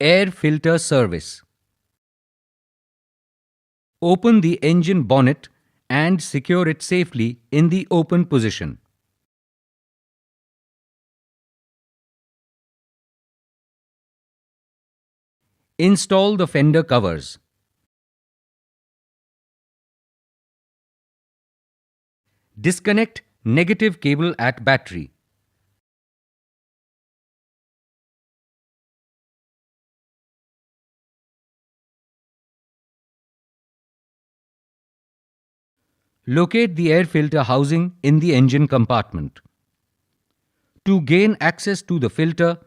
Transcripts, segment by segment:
Air filter service. Open the engine bonnet and secure it safely in the open position. Install the fender covers. Disconnect negative cable at battery. Locate the air filter housing in the engine compartment. To gain access to the filter,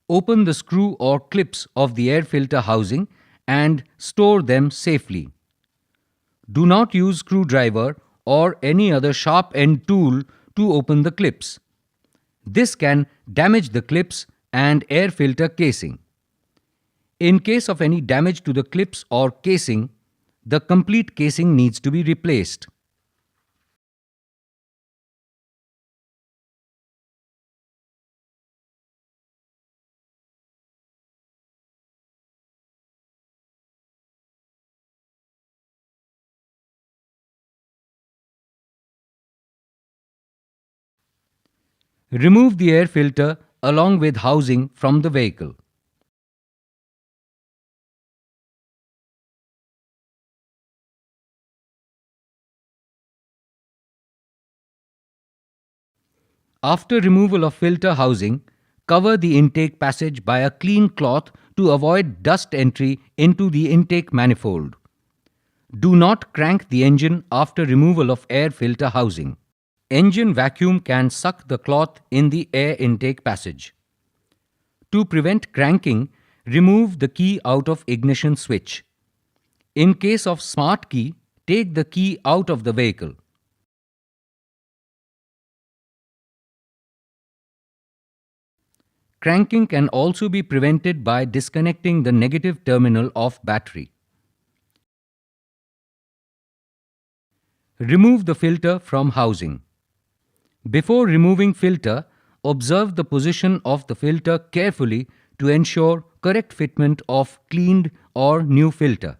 open the screw or clips of the air filter housing and store them safely. Do not use screwdriver or any other sharp-end tool to open the clips. This can damage the clips and air filter casing. In case of any damage to the clips or casing, the complete casing needs to be replaced. Remove the air filter along with housing from the vehicle. After removal of filter housing, cover the intake passage by a clean cloth to avoid dust entry into the intake manifold. Do not crank the engine after removal of air filter housing. Engine vacuum can suck the cloth in the air intake passage. To prevent cranking, remove the key out of ignition switch. In case of smart key, take the key out of the vehicle. Cranking can also be prevented by disconnecting the negative terminal of battery. Remove the filter from housing. Before removing filter, observe the position of the filter carefully to ensure correct fitment of cleaned or new filter.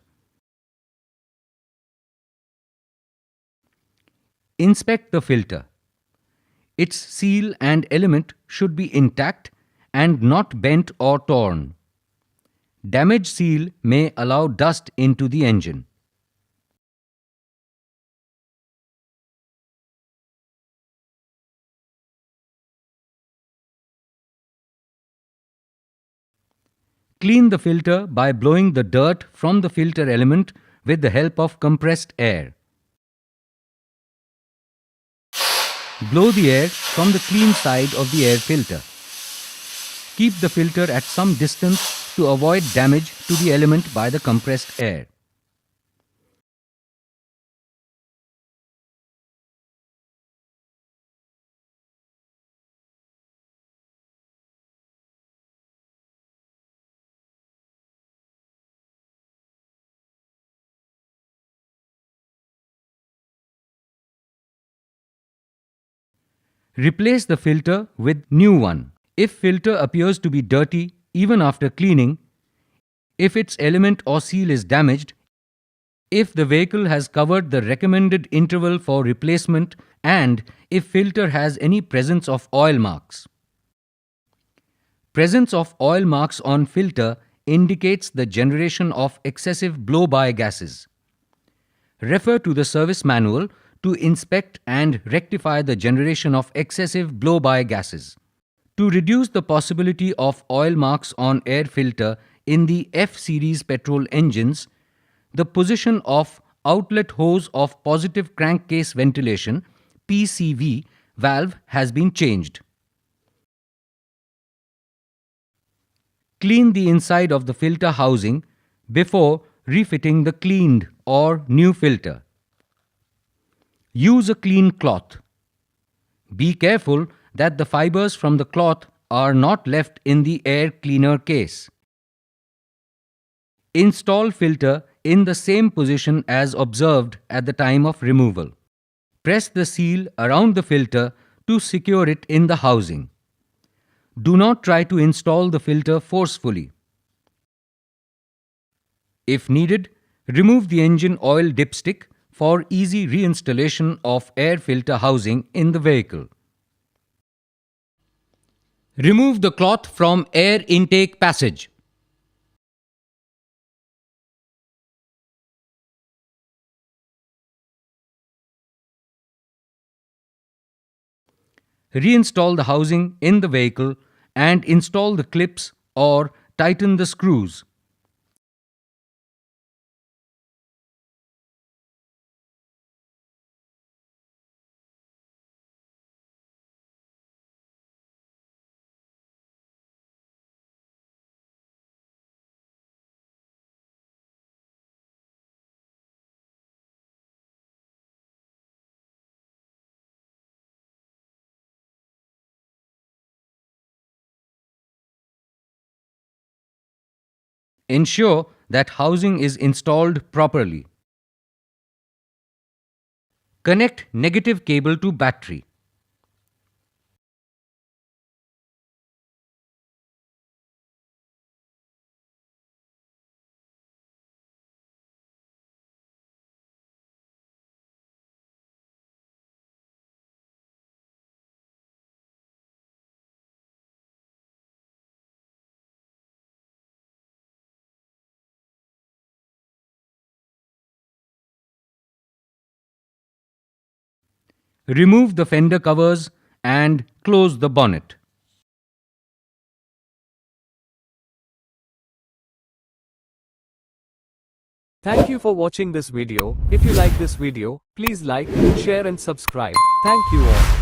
Inspect the filter. Its seal and element should be intact and not bent or torn. Damaged seal may allow dust into the engine. Clean the filter by blowing the dirt from the filter element with the help of compressed air. Blow the air from the clean side of the air filter. Keep the filter at some distance to avoid damage to the element by the compressed air. Replace the filter with new one. If filter appears to be dirty even after cleaning, if its element or seal is damaged, if the vehicle has covered the recommended interval for replacement, and if filter has any presence of oil marks. Presence of oil marks on filter indicates the generation of excessive blow-by gases. Refer to the service manual to inspect and rectify the generation of excessive blow-by gases. To reduce the possibility of oil marks on air filter in the F-series petrol engines, the position of outlet hose of positive crankcase ventilation (PCV) valve has been changed. Clean the inside of the filter housing before refitting the cleaned or new filter. Use a clean cloth. Be careful that the fibers from the cloth are not left in the air cleaner case. Install filter in the same position as observed at the time of removal. Press the seal around the filter to secure it in the housing. Do not try to install the filter forcefully. If needed, remove the engine oil dipstick for easy reinstallation of air filter housing in the vehicle. Remove the cloth from air intake passage. Reinstall the housing in the vehicle and install the clips or tighten the screws. Ensure that housing is installed properly. Connect negative cable to battery. Remove the fender covers and close the bonnet. Thank you for watching this video. If you like this video, please like, share and subscribe. Thank you all.